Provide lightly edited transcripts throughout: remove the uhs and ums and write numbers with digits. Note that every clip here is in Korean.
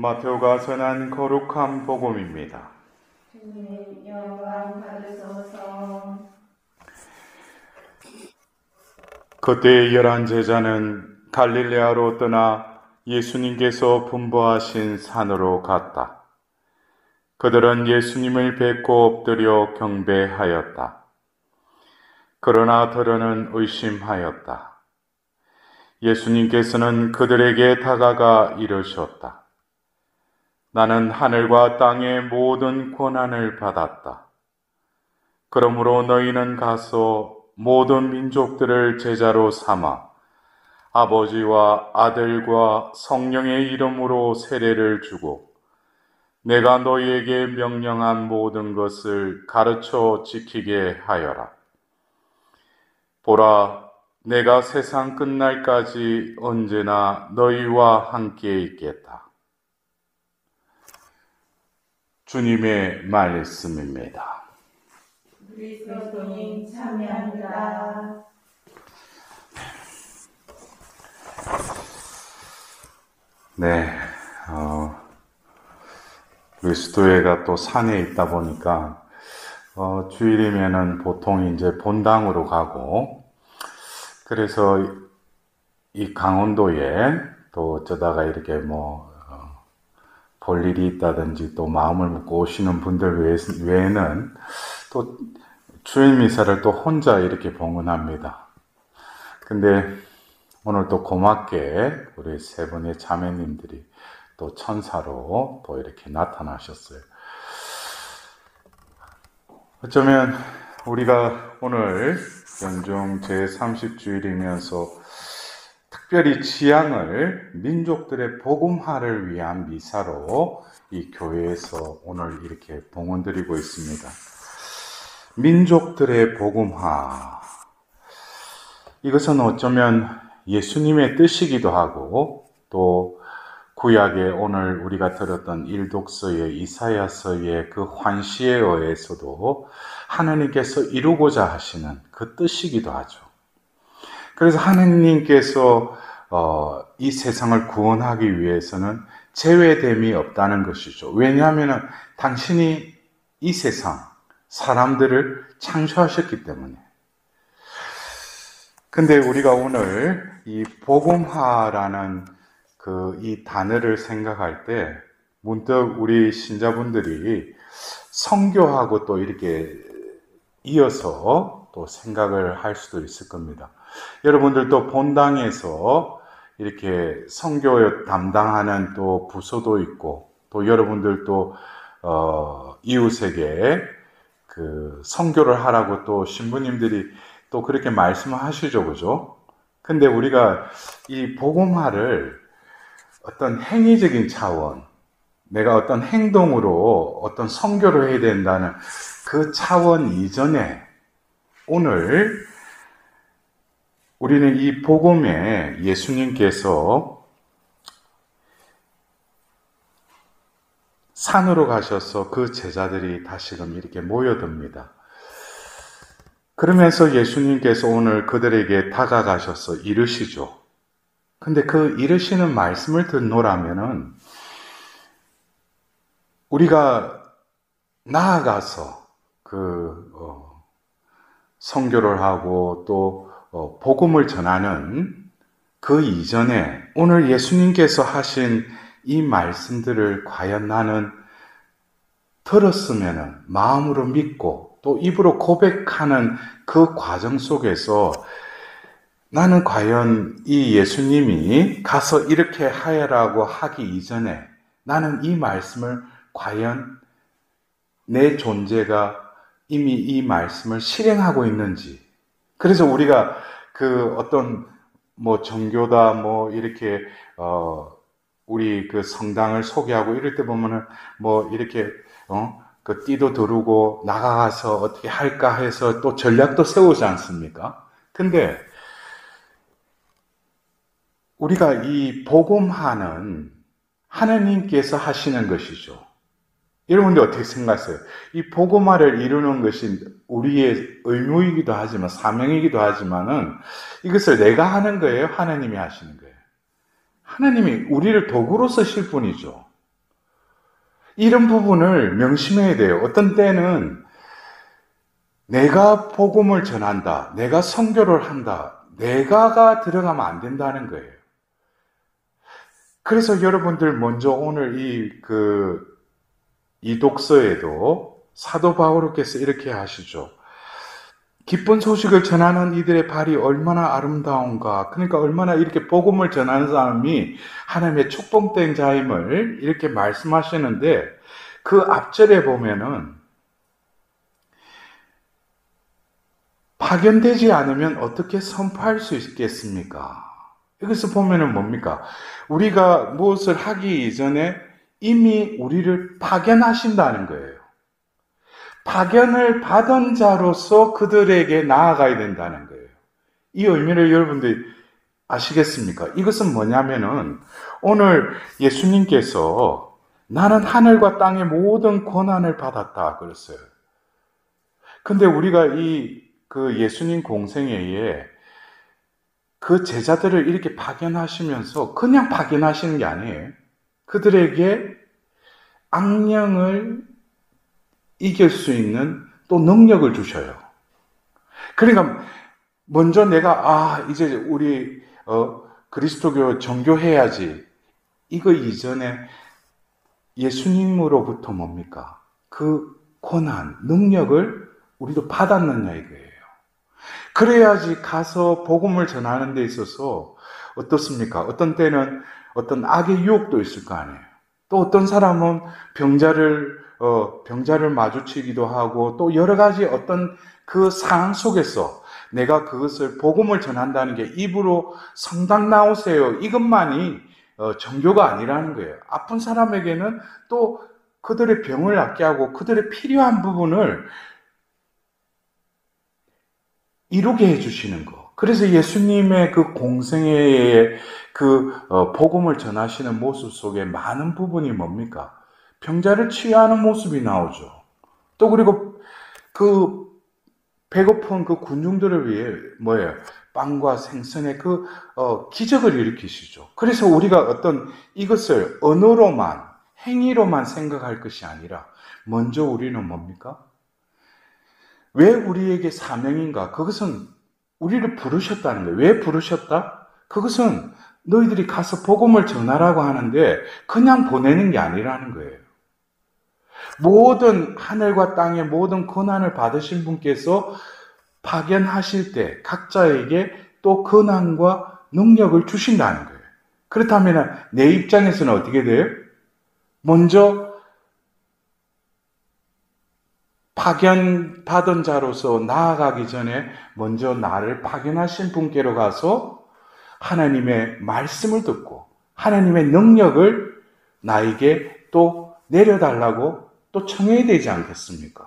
마테오가 전한 거룩한 복음입니다. 주님 영광 받으소서. 그때 11 제자는 갈릴레아로 떠나 예수님께서 분부하신 산으로 갔다. 그들은 예수님을 뵙고 엎드려 경배하였다. 그러나 더러는 의심하였다. 예수님께서는 그들에게 다가가 이르셨다. 나는 하늘과 땅의 모든 권한을 받았다. 그러므로 너희는 가서 모든 민족들을 제자로 삼아 아버지와 아들과 성령의 이름으로 세례를 주고 내가 너희에게 명령한 모든 것을 가르쳐 지키게 하여라. 보라, 내가 세상 끝날까지 언제나 너희와 함께 있겠다. 주님의 말씀입니다. 그리스도님 참여합니다. 네, 그리스도회가 또 산에 있다 보니까 주일이면은 보통 이제 본당으로 가고, 그래서 이 강원도에 또 어쩌다가 이렇게 볼 일이 있다든지 또 마음을 먹고 오시는 분들 외에는 또 주일 미사를 또 혼자 이렇게 봉헌합니다. 근데 오늘 또 고맙게 우리 세 분의 자매님들이 또 천사로 또 이렇게 나타나셨어요. 어쩌면 우리가 오늘 연중 제30주일이면서 특별히 지향을 민족들의 복음화를 위한 미사로 이 교회에서 오늘 이렇게 봉헌드리고 있습니다. 민족들의 복음화. 이것은 어쩌면 예수님의 뜻이기도 하고, 또 구약의 오늘 우리가 들었던 일독서의 이사야서의 그 환시에 의해서도 하나님께서 이루고자 하시는 그 뜻이기도 하죠. 그래서 하나님께서 이 세상을 구원하기 위해서는 제외됨이 없다는 것이죠. 왜냐하면 당신이 이 세상 사람들을 창조하셨기 때문에. 근데 우리가 오늘 이 복음화라는 이 단어를 생각할 때 문득 우리 신자분들이 선교하고 또 이렇게 이어서 또 생각을 할 수도 있을 겁니다. 여러분들도 본당에서 이렇게 선교 담당하는 또 부서도 있고, 또 여러분들도 이웃에게 선교를 하라고 또 신부님들이 또 그렇게 말씀하시죠, 그죠? 근데 우리가 이 복음화를 어떤 행위적인 차원, 내가 어떤 행동으로 어떤 선교를 해야 된다는 그 차원 이전에 오늘 우리는 이 복음에 예수님께서 산으로 가셔서 그 제자들이 다시금 이렇게 모여듭니다. 그러면서 예수님께서 오늘 그들에게 다가가셔서 이르시죠. 근데 그 이르시는 말씀을 듣노라면은 우리가 나아가서 선교를 하고 또 복음을 전하는 그 이전에 오늘 예수님께서 하신 이 말씀들을 과연 나는 들었으면 마음으로 믿고 또 입으로 고백하는 그 과정 속에서 나는 과연 이 예수님이 가서 이렇게 하라고 하기 이전에 나는 이 말씀을 과연 내 존재가 이미 이 말씀을 실행하고 있는지. 그래서 우리가 어떤 정교다 이렇게 우리 성당을 소개하고 이럴 때 보면은 이렇게 띠도 두르고 나가서 어떻게 할까 해서 또 전략도 세우지 않습니까? 근데 우리가 이 복음화는 하나님께서 하시는 것이죠. 여러분들 어떻게 생각하세요? 이 복음화를 이루는 것이 우리의 의무이기도 하지만 사명이기도 하지만은 이것을 내가 하는 거예요? 하나님이 하시는 거예요? 하나님이 우리를 도구로 쓰실 뿐이죠. 이런 부분을 명심해야 돼요. 어떤 때는 내가 복음을 전한다, 내가 선교를 한다, 내가가 들어가면 안 된다는 거예요. 그래서 여러분들 먼저 오늘 이 독서에도 사도 바오로께서 이렇게 하시죠. 기쁜 소식을 전하는 이들의 발이 얼마나 아름다운가. 그러니까 얼마나 이렇게 복음을 전하는 사람이 하나님의 축복된 자임을 이렇게 말씀하시는데, 그 앞절에 보면은 파견되지 않으면 어떻게 선포할 수 있겠습니까? 여기서 보면은 뭡니까? 우리가 무엇을 하기 이전에 이미 우리를 파견하신다는 거예요. 파견을 받은 자로서 그들에게 나아가야 된다는 거예요. 이 의미를 여러분들이 아시겠습니까? 이것은 뭐냐면은 오늘 예수님께서 나는 하늘과 땅의 모든 권한을 받았다 그랬어요. 근데 우리가 그 예수님 공생애에 그 제자들을 이렇게 파견하시면서 그냥 파견하시는 게 아니에요. 그들에게 악령을 이길 수 있는 또 능력을 주셔요. 그러니까 먼저 내가 이제 우리 그리스도교 정교해야지, 이거 이전에 예수님으로부터 뭡니까? 그 권한, 능력을 우리도 받았느냐 이거예요. 그래야지 가서 복음을 전하는 데 있어서 어떻습니까? 어떤 때는 어떤 악의 유혹도 있을 거 아니에요. 또 어떤 사람은 병자를 마주치기도 하고, 또 여러 가지 어떤 그 상황 속에서 내가 그것을 복음을 전한다는 게 입으로 성당 나오세요, 이것만이 정교가 아니라는 거예요. 아픈 사람에게는 또 그들의 병을 낫게 하고 그들의 필요한 부분을 이루게 해주시는 거. 그래서 예수님의 그 공생애의 복음을 전하시는 모습 속에 많은 부분이 뭡니까? 병자를 치유하는 모습이 나오죠. 또 그리고 그 배고픈 그 군중들을 위해 빵과 생선의 기적을 일으키시죠. 그래서 우리가 어떤 이것을 언어로만, 행위로만 생각할 것이 아니라 먼저 우리는 뭡니까? 왜 우리에게 사명인가? 그것은 우리를 부르셨다는 거예요. 왜 부르셨다? 그것은 너희들이 가서 복음을 전하라고 하는데 그냥 보내는 게 아니라는 거예요. 모든 하늘과 땅의 모든 권한을 받으신 분께서 파견하실 때 각자에게 또 권한과 능력을 주신다는 거예요. 그렇다면 내 입장에서는 어떻게 돼요? 먼저 파견받은 자로서 나아가기 전에 먼저 나를 파견하신 분께로 가서 하나님의 말씀을 듣고 하나님의 능력을 나에게 또 내려달라고 또 청해야 되지 않겠습니까?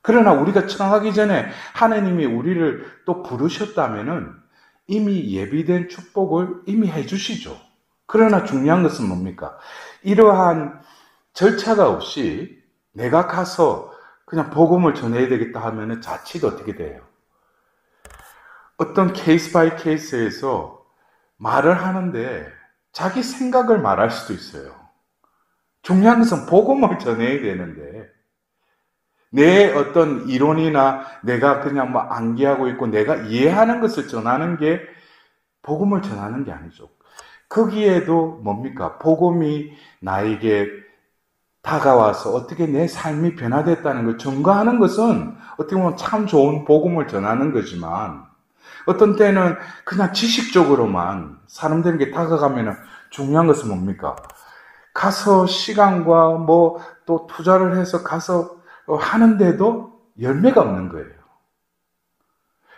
그러나 우리가 청하기 전에 하나님이 우리를 또 부르셨다면은 이미 예비된 축복을 이미 해주시죠. 그러나 중요한 것은 뭡니까? 이러한 절차가 없이 내가 가서 그냥 복음을 전해야 되겠다 하면은 자칫 어떻게 돼요? 어떤 케이스 바이 케이스에서 말을 하는데 자기 생각을 말할 수도 있어요. 중요한 것은 복음을 전해야 되는데 내 어떤 이론이나 내가 그냥 암기하고 있고 내가 이해하는 것을 전하는 게 복음을 전하는 게 아니죠. 거기에도 뭡니까? 복음이 나에게 다가와서 어떻게 내 삶이 변화됐다는 걸 증거하는 것은 어떻게 보면 참 좋은 복음을 전하는 거지만, 어떤 때는 그냥 지식적으로만 사람들에게 다가가면 중요한 것은 뭡니까? 가서 시간과 또 투자를 해서 가서 하는데도 열매가 없는 거예요.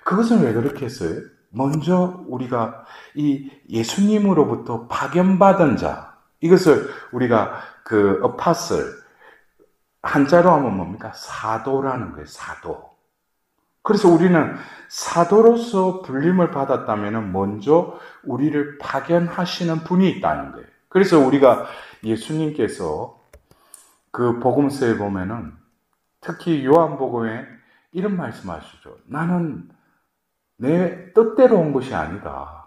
그것은 왜 그렇게 했어요? 먼저 우리가 이 예수님으로부터 파견받은 자, 이것을 우리가 어파슬, 한자로 하면 뭡니까? 사도라는 거예요, 사도. 그래서 우리는 사도로서 불림을 받았다면 먼저 우리를 파견하시는 분이 있다는 거예요. 그래서 우리가 예수님께서 그 복음서에 보면은 특히 요한복음에 이런 말씀하시죠. 나는 내 뜻대로 온 것이 아니다.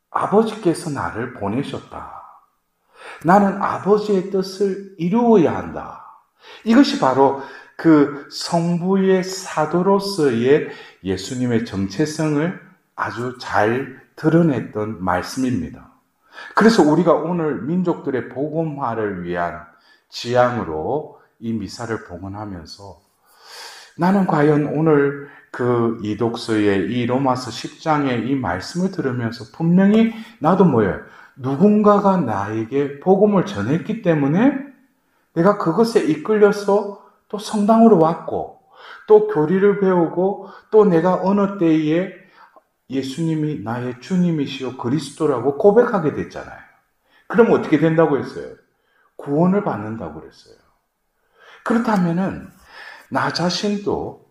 아버지께서 나를 보내셨다. 나는 아버지의 뜻을 이루어야 한다. 이것이 바로 그 성부의 사도로서의 예수님의 정체성을 아주 잘 드러냈던 말씀입니다. 그래서 우리가 오늘 민족들의 복음화를 위한 지향으로 이 미사를 봉헌하면서 나는 과연 오늘 그 이독서의 이 로마서 10장의 이 말씀을 들으면서 분명히 나도 뭐예요? 누군가가 나에게 복음을 전했기 때문에 내가 그것에 이끌려서 또 성당으로 왔고 또 교리를 배우고 또 내가 어느 때에 예수님이 나의 주님이시요 그리스도라고 고백하게 됐잖아요. 그럼 어떻게 된다고 했어요? 구원을 받는다고 그랬어요. 그렇다면은 나 자신도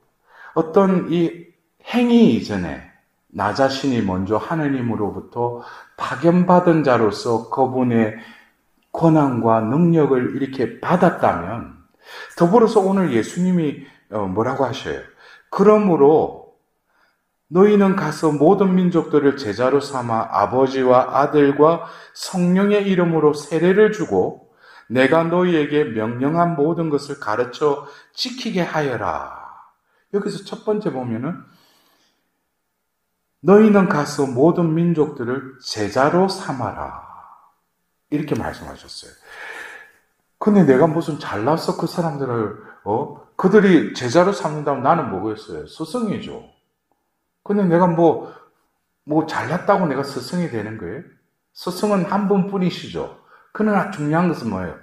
어떤 이 행위 이전에 나 자신이 먼저 하느님으로부터 파견받은 자로서 그분의 권한과 능력을 이렇게 받았다면 더불어서 오늘 예수님이 뭐라고 하셔요? 그러므로 너희는 가서 모든 민족들을 제자로 삼아 아버지와 아들과 성령의 이름으로 세례를 주고 내가 너희에게 명령한 모든 것을 가르쳐 지키게 하여라. 여기서 첫 번째 보면은 너희는 가서 모든 민족들을 제자로 삼아라. 이렇게 말씀하셨어요. 근데 내가 무슨 잘나서 그 사람들을 그들이 제자로 삼는다면 나는 뭐겠어요? 스승이죠. 근데 내가 뭐 잘났다고 내가 스승이 되는 거예요? 스승은 한 분뿐이시죠. 그러나 중요한 것은 뭐예요?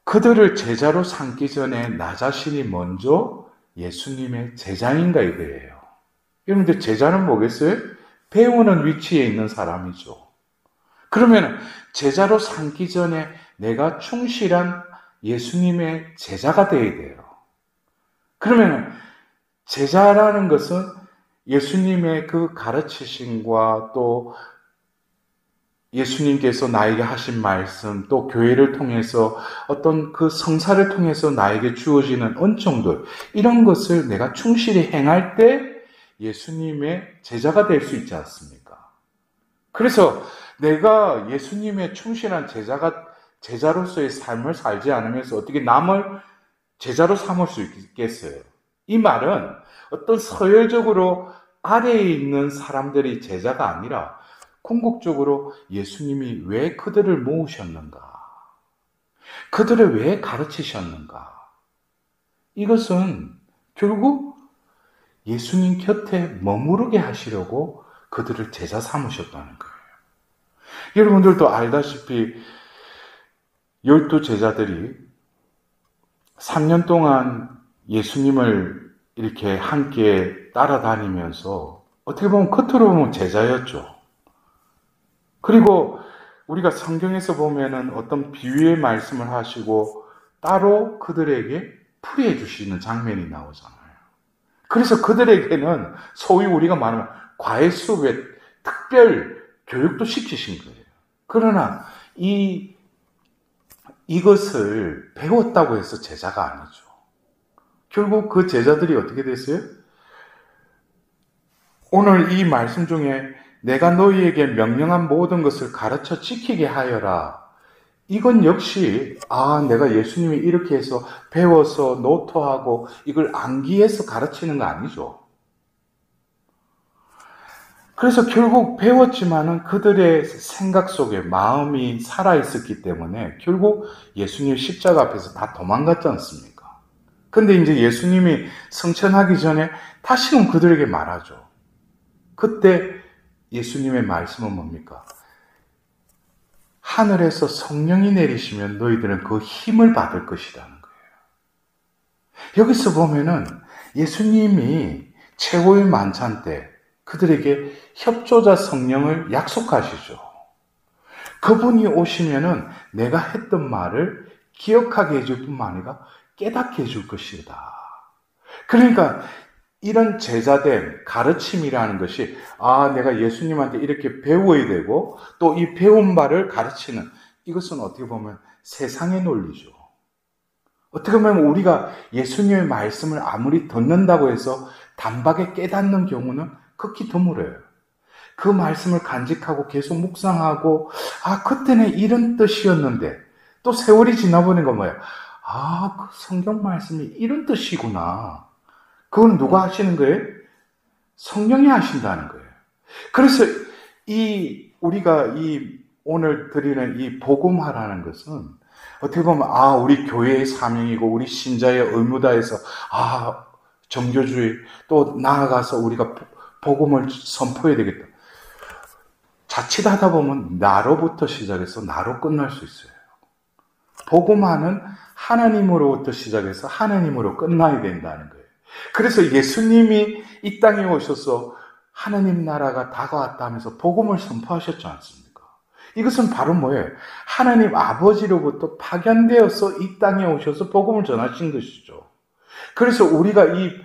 그들을 제자로 삼기 전에 나 자신이 먼저 예수님의 제자인가 이거예요. 여러분들 제자는 뭐겠어요? 배우는 위치에 있는 사람이죠. 그러면 제자로 삼기 전에 내가 충실한 예수님의 제자가 되어야 돼요. 그러면 제자라는 것은 예수님의 그 가르치심과 또 예수님께서 나에게 하신 말씀, 또 교회를 통해서 어떤 그 성사를 통해서 나에게 주어지는 은총들, 이런 것을 내가 충실히 행할 때 예수님의 제자가 될 수 있지 않습니까? 그래서 내가 예수님의 충실한 제자로서의 삶을 살지 않으면서 어떻게 남을 제자로 삼을 수 있겠어요? 이 말은 어떤 서열적으로 아래에 있는 사람들이 제자가 아니라 궁극적으로 예수님이 왜 그들을 모으셨는가? 그들을 왜 가르치셨는가? 이것은 결국 예수님 곁에 머무르게 하시려고 그들을 제자 삼으셨다는 거예요. 여러분들도 알다시피 12 제자들이 3년 동안 예수님을 이렇게 함께 따라다니면서 어떻게 보면 겉으로 보면 제자였죠. 그리고 우리가 성경에서 보면은 어떤 비유의 말씀을 하시고 따로 그들에게 풀이해 주시는 장면이 나오잖아요. 그래서 그들에게는 소위 우리가 말하면 과외 수업에 특별 교육도 시키신 거예요. 그러나 이것을 배웠다고 해서 제자가 아니죠. 결국 그 제자들이 어떻게 됐어요? 오늘 이 말씀 중에 내가 너희에게 명령한 모든 것을 가르쳐 지키게 하여라. 이건 역시 내가 예수님이 이렇게 해서 배워서 노트하고 이걸 암기해서 가르치는 거 아니죠. 그래서 결국 배웠지만은 그들의 생각 속에 마음이 살아있었기 때문에 결국 예수님 십자가 앞에서 다 도망갔지 않습니까? 근데 이제 예수님이 승천하기 전에 다시금 그들에게 말하죠. 그때 예수님의 말씀은 뭡니까? 하늘에서 성령이 내리시면 너희들은 그 힘을 받을 것이라는 거예요. 여기서 보면은 예수님이 최고의 만찬 때 그들에게 협조자 성령을 약속하시죠. 그분이 오시면은 내가 했던 말을 기억하게 해줄 뿐만 아니라 깨닫게 해줄 것이다. 그러니까 이런 제자됨, 가르침이라는 것이 내가 예수님한테 이렇게 배워야 되고 또 이 배운 바를 가르치는 이것은 어떻게 보면 세상의 논리죠. 어떻게 보면 우리가 예수님의 말씀을 아무리 듣는다고 해서 단박에 깨닫는 경우는 극히 드물어요. 그 말씀을 간직하고 계속 묵상하고, 그때는 이런 뜻이었는데, 또 세월이 지나보니까 뭐예요? 그 성경 말씀이 이런 뜻이구나. 그건 누가 하시는 거예요? 성령이 하신다는 거예요. 그래서 우리가 오늘 드리는 이 복음화라는 것은 어떻게 보면 우리 교회의 사명이고 우리 신자의 의무다 해서 정교주의 또 나아가서 우리가 복음을 선포해야 되겠다. 자칫하다 보면 나로부터 시작해서 나로 끝날 수 있어요. 복음화는 하나님으로부터 시작해서 하나님으로 끝나야 된다는 거예요. 그래서 예수님이 이 땅에 오셔서 하나님 나라가 다가왔다 하면서 복음을 선포하셨지 않습니까? 이것은 바로 뭐예요? 하나님 아버지로부터 파견되어서 이 땅에 오셔서 복음을 전하신 것이죠. 그래서 우리가 이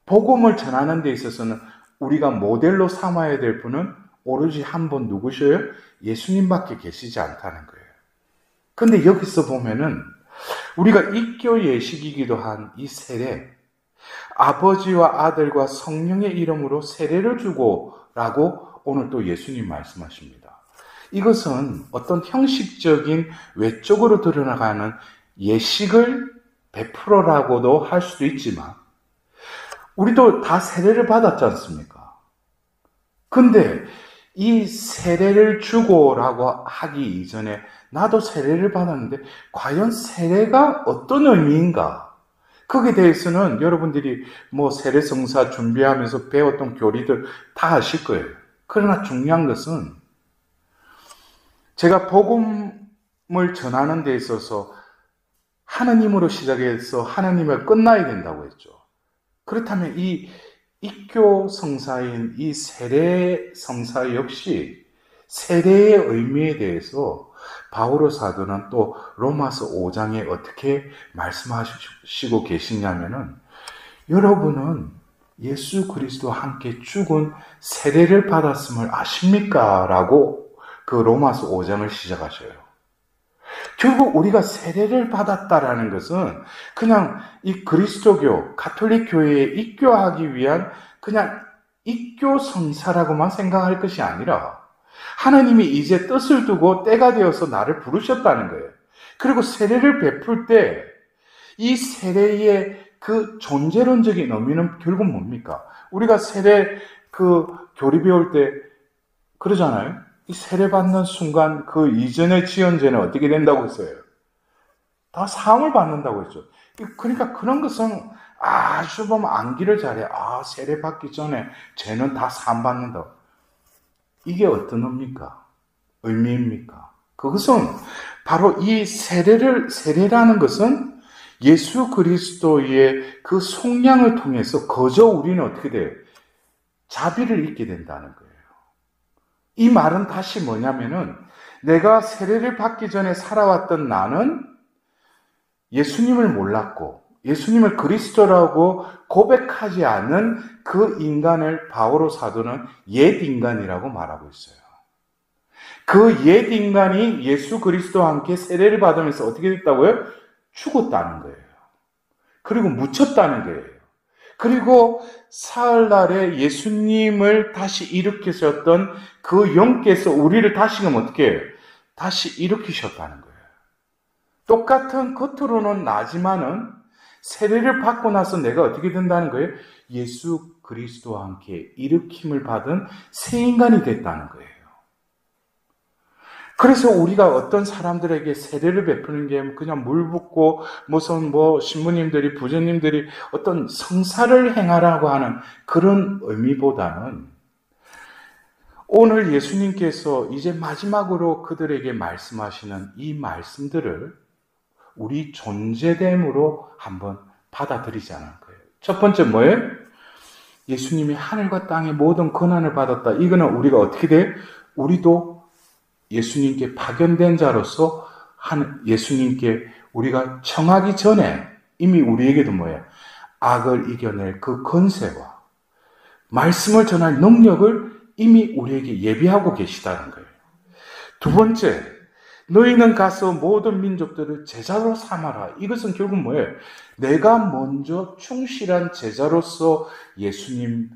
복음을 전하는 데 있어서는 우리가 모델로 삼아야 될 분은 오로지 한 분 누구셔요? 예수님밖에 계시지 않다는 거예요. 근데 여기서 보면은 우리가 입교 예식이기도 한 이 세례, 아버지와 아들과 성령의 이름으로 세례를 주고라고 오늘 또 예수님 말씀하십니다. 이것은 어떤 형식적인 외적으로 드러나가는 예식을 베풀어라고도 할 수도 있지만 우리도 다 세례를 받았지 않습니까? 근데 이 세례를 주고라고 하기 이전에 나도 세례를 받았는데 과연 세례가 어떤 의미인가? 거기에 대해서는 여러분들이 세례성사 준비하면서 배웠던 교리들 다 아실 거예요. 그러나 중요한 것은 제가 복음을 전하는 데 있어서 하나님으로 시작해서 하나님을 끝나야 된다고 했죠. 그렇다면 이 입교 성사인 이 세례 성사 역시 세례의 의미에 대해서 바오로 사도는 또 로마서 5장에 어떻게 말씀하시고 계시냐면은 여러분은 예수 그리스도와 함께 죽은 세례를 받았음을 아십니까? 라고 그 로마서 5장을 시작하셔요. 결국 우리가 세례를 받았다라는 것은 그냥 이 그리스도교, 가톨릭 교회에 입교하기 위한 그냥 입교 성사라고만 생각할 것이 아니라 하나님이 이제 뜻을 두고 때가 되어서 나를 부르셨다는 거예요. 그리고 세례를 베풀 때 이 세례의 그 존재론적인 의미는 결국 뭡니까? 우리가 세례 교리 배울 때 그러잖아요. 이 세례 받는 순간 그 이전의 지연죄는 어떻게 된다고 했어요? 다 사함을 받는다고 했죠. 그러니까 그런 것은 아주 보면 암기를 잘해. 세례 받기 전에 죄는 다 사함 받는다. 이게 어떤 의미입니까? 그것은 바로 이 세례라는 것은 예수 그리스도의 그 속량을 통해서 거저 우리는 어떻게 돼요? 자비를 입게 된다는 거예요. 이 말은 다시 뭐냐면은 내가 세례를 받기 전에 살아왔던 나는 예수님을 몰랐고 예수님을 그리스도라고 고백하지 않은 그 인간을 바오로 사도는 옛 인간이라고 말하고 있어요. 그 옛 인간이 예수 그리스도와 함께 세례를 받으면서 어떻게 됐다고요? 죽었다는 거예요. 그리고 묻혔다는 거예요. 그리고 사흘날에 예수님을 다시 일으키셨던 그 영께서 우리를 다시금 어떻게 해요? 다시 일으키셨다는 거예요. 똑같은 겉으로는 나지만은 세례를 받고 나서 내가 어떻게 된다는 거예요? 예수 그리스도와 함께 일으킴을 받은 새 인간이 됐다는 거예요. 그래서 우리가 어떤 사람들에게 세례를 베푸는 게 그냥 물 붓고 무슨 신부님들이 부처님들이 어떤 성사를 행하라고 하는 그런 의미보다는 오늘 예수님께서 이제 마지막으로 그들에게 말씀하시는 이 말씀들을 우리 존재됨으로 한번 받아들이자는 거예요. 첫 번째 뭐예요? 예수님이 하늘과 땅의 모든 권한을 받았다. 이거는 우리가 어떻게 돼요? 우리도 예수님께 파견된 자로서 예수님께 우리가 청하기 전에 이미 우리에게도 뭐예요? 악을 이겨낼 그 권세와 말씀을 전할 능력을 이미 우리에게 예비하고 계시다는 거예요. 두 번째, 너희는 가서 모든 민족들을 제자로 삼아라. 이것은 결국 뭐예요? 내가 먼저 충실한 제자로서 예수님께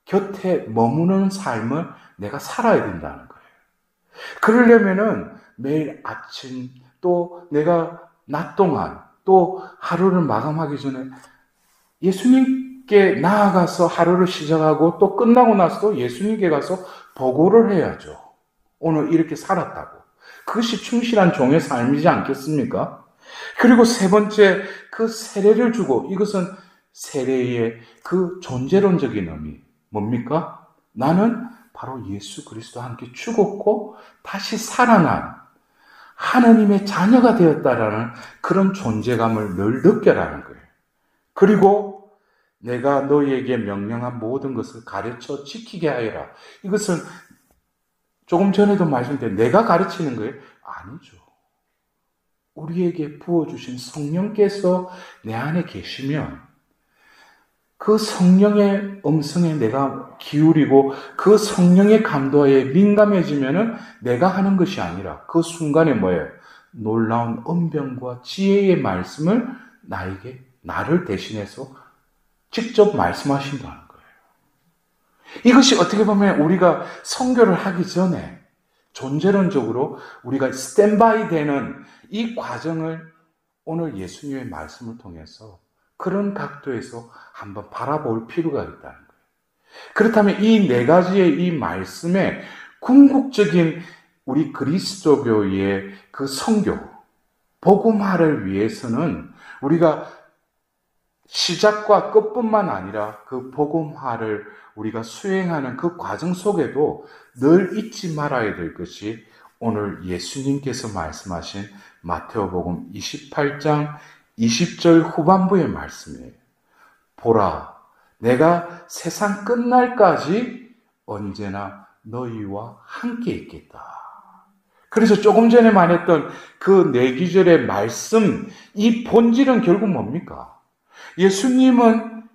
곁에 머무는 삶을 내가 살아야 된다는 거예요. 그러려면은 매일 아침 또 내가 낮 동안 또 하루를 마감하기 전에 예수님께 나아가서 하루를 시작하고 또 끝나고 나서도 예수님께 가서 보고를 해야죠. 오늘 이렇게 살았다고. 그것이 충실한 종의 삶이지 않겠습니까? 그리고 세 번째, 그 세례를 주고, 이것은 세례의 그 존재론적인 의미. 뭡니까? 나는 바로 예수 그리스도와 함께 죽었고 다시 살아난 하나님의 자녀가 되었다라는 그런 존재감을 늘 느껴라는 거예요. 그리고 내가 너희에게 명령한 모든 것을 가르쳐 지키게 하여라. 이것은 조금 전에도 말씀드린 내가 가르치는 거예요? 아니죠. 우리에게 부어주신 성령께서 내 안에 계시면 그 성령의 음성에 내가 기울이고 그 성령의 감도에 민감해지면은 내가 하는 것이 아니라 그 순간에 뭐예요? 놀라운 언변과 지혜의 말씀을 나를 대신해서 직접 말씀하신다는 거예요. 이것이 어떻게 보면 우리가 선교를 하기 전에 존재론적으로 우리가 스탠바이 되는 이 과정을 오늘 예수님의 말씀을 통해서 그런 각도에서 한번 바라볼 필요가 있다는 거예요. 그렇다면 이 네 가지의 이 말씀의 궁극적인 우리 그리스도교의 그 선교, 복음화를 위해서는 우리가 시작과 끝뿐만 아니라 그 복음화를 우리가 수행하는 그 과정 속에도 늘 잊지 말아야 될 것이 오늘 예수님께서 말씀하신 마태오복음 28장 20절 후반부의 말씀이에요. 보라, 내가 세상 끝날까지 언제나 너희와 함께 있겠다. 그래서 조금 전에 말했던 그 네 구절의 말씀, 이 본질은 결국 뭡니까? 예수님은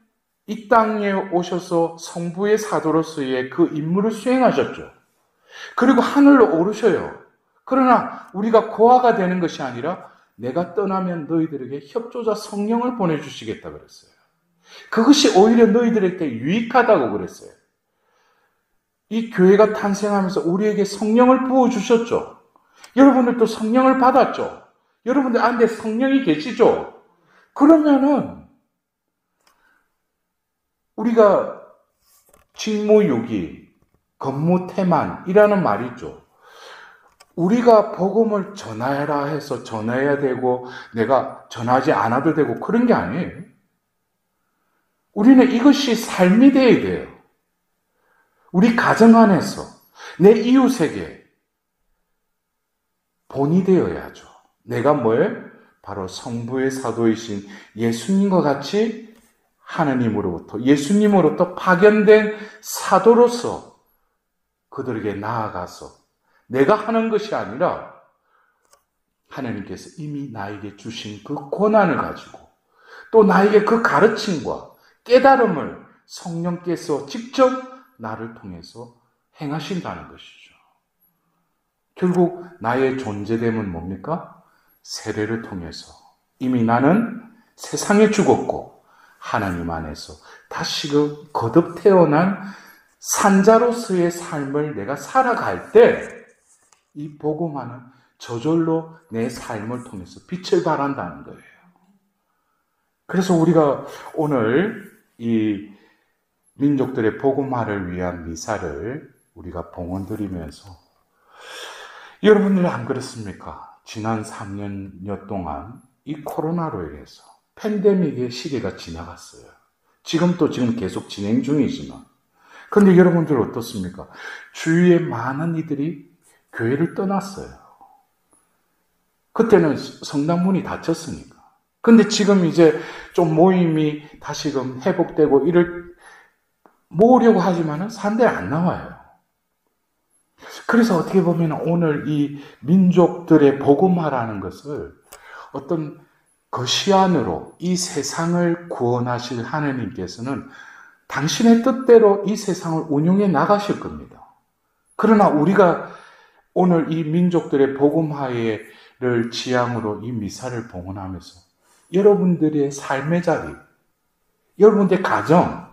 이 땅에 오셔서 성부의 사도로서의 그 임무를 수행하셨죠. 그리고 하늘로 오르셔요. 그러나 우리가 고아가 되는 것이 아니라 내가 떠나면 너희들에게 협조자 성령을 보내주시겠다 그랬어요. 그것이 오히려 너희들에게 유익하다고 그랬어요. 이 교회가 탄생하면서 우리에게 성령을 부어주셨죠. 여러분들도 성령을 받았죠. 여러분들 안에 성령이 계시죠. 그러면은 우리가 직무유기, 건무태만이라는 말이 있죠. 우리가 복음을 전하라 해서 전해야 되고 내가 전하지 않아도 되고 그런 게 아니에요. 우리는 이것이 삶이 되어야 돼요. 우리 가정 안에서 내 이웃에게 본이 되어야죠. 내가 뭐예요? 바로 성부의 사도이신 예수님과 같이 하나님으로부터 예수님으로부터 파견된 사도로서 그들에게 나아가서 내가 하는 것이 아니라 하나님께서 이미 나에게 주신 그 권한을 가지고 또 나에게 그 가르침과 깨달음을 성령께서 직접 나를 통해서 행하신다는 것이죠. 결국 나의 존재됨은 뭡니까? 세례를 통해서 이미 나는 세상에 죽었고 하나님 안에서 다시금 거듭 태어난 산자로서의 삶을 내가 살아갈 때 이 복음화는 저절로 내 삶을 통해서 빛을 발한다는 거예요. 그래서 우리가 오늘 이 민족들의 복음화를 위한 미사를 우리가 봉헌드리면서 여러분들 안 그렇습니까? 지난 3년여 동안 이 코로나로 인해서 팬데믹의 시대가 지나갔어요. 지금 계속 진행 중이지만 그런데 여러분들 어떻습니까? 주위에 많은 이들이 교회를 떠났어요. 그때는 성당 문이 닫혔으니까. 근데 지금 이제 좀 모임이 다시금 회복되고 모으려고 하지만은 사람들이 안 나와요. 그래서 어떻게 보면 오늘 이 민족들의 복음화라는 것을 어떤 거시안으로 이 세상을 구원하실 하나님께서는 당신의 뜻대로 이 세상을 운용해 나가실 겁니다. 그러나 우리가 오늘 이 민족들의 복음화를 지향으로 이 미사를 봉헌하면서 여러분들의 삶의 자리, 여러분들의 가정,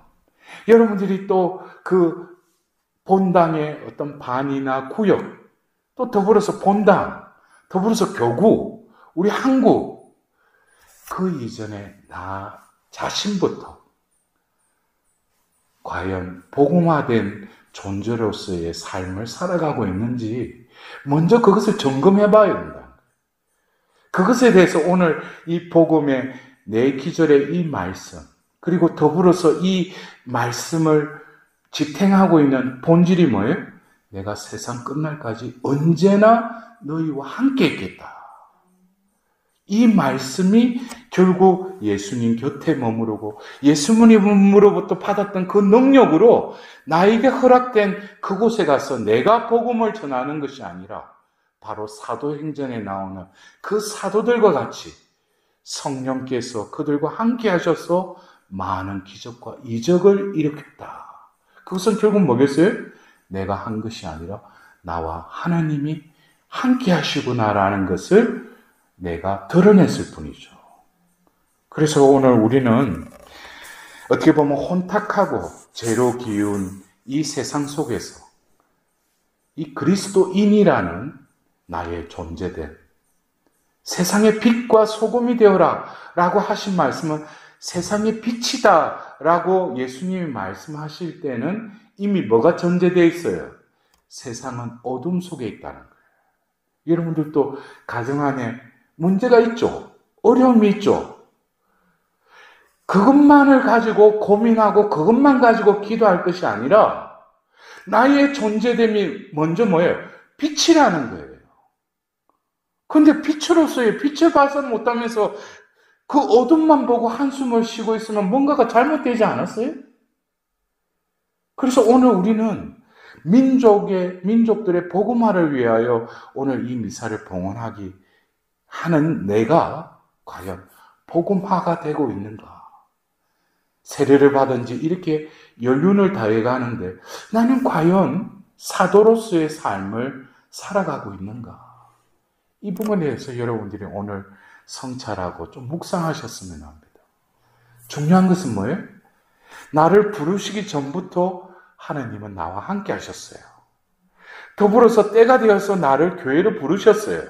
여러분들이 또 그 본당의 어떤 반이나 구역, 또 더불어서 본당, 더불어서 교구, 우리 한국, 그 이전에 나 자신부터 과연 복음화된 존재로서의 삶을 살아가고 있는지 먼저 그것을 점검해 봐야 된다. 그것에 대해서 오늘 이 복음의 네 기절의 이 말씀, 그리고 더불어서 이 말씀을 지탱하고 있는 본질이 뭐예요? 내가 세상 끝날까지 언제나 너희와 함께 있겠다. 이 말씀이 결국 예수님 곁에 머무르고 예수님으로부터 받았던 그 능력으로 나에게 허락된 그곳에 가서 내가 복음을 전하는 것이 아니라 바로 사도행전에 나오는 그 사도들과 같이 성령께서 그들과 함께 하셔서 많은 기적과 이적을 일으켰다. 그것은 결국 뭐겠어요? 내가 한 것이 아니라 나와 하나님이 함께 하시구나라는 것을 내가 드러냈을 뿐이죠. 그래서 오늘 우리는 어떻게 보면 혼탁하고 죄로 기운 이 세상 속에서 이 그리스도인이라는 나의 존재된 세상의 빛과 소금이 되어라 라고 하신 말씀은 세상의 빛이다 라고 예수님이 말씀하실 때는 이미 뭐가 전제되어 있어요? 세상은 어둠 속에 있다는 거예요. 여러분들도 가정 안에 문제가 있죠. 어려움이 있죠. 그것만을 가지고 고민하고 그것만 가지고 기도할 것이 아니라 나의 존재됨이 먼저 뭐예요? 빛이라는 거예요. 근데 빛으로서의 빛을 발산 못하면서 그 어둠만 보고 한숨을 쉬고 있으면 뭔가가 잘못되지 않았어요? 그래서 오늘 우리는 민족들의 복음화를 위하여 오늘 이 미사를 봉헌하기 하는 내가 과연 복음화가 되고 있는가? 세례를 받은 지 이렇게 연륜을 다해 가는데 나는 과연 사도로서의 삶을 살아가고 있는가? 이 부분에 대해서 여러분들이 오늘 성찰하고 좀 묵상하셨으면 합니다. 중요한 것은 뭐예요? 나를 부르시기 전부터 하나님은 나와 함께 하셨어요. 더불어서 때가 되어서 나를 교회로 부르셨어요.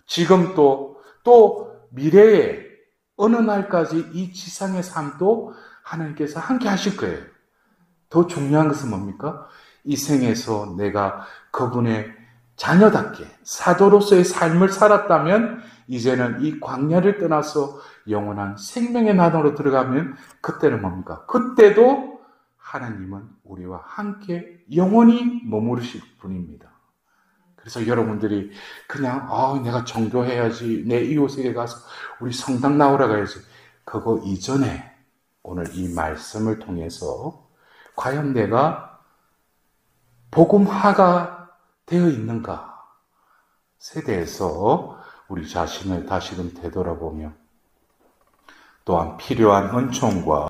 지금 또 미래에 어느 날까지 이 지상의 삶도 하나님께서 함께 하실 거예요. 더 중요한 것은 뭡니까? 이 생에서 내가 그분의 자녀답게 사도로서의 삶을 살았다면 이제는 이 광야를 떠나서 영원한 생명의 나라로 들어가면 그때는 뭡니까? 그때도 하나님은 우리와 함께 영원히 머무르실 분입니다. 그래서 여러분들이 그냥 내가 정교해야지, 내 이웃에게 가서 우리 성당 나오라 가야지, 그거 이전에 오늘 이 말씀을 통해서 과연 내가 복음화가 되어 있는가에 대해서 우리 자신을 다시금 되돌아보며 또한 필요한 은총과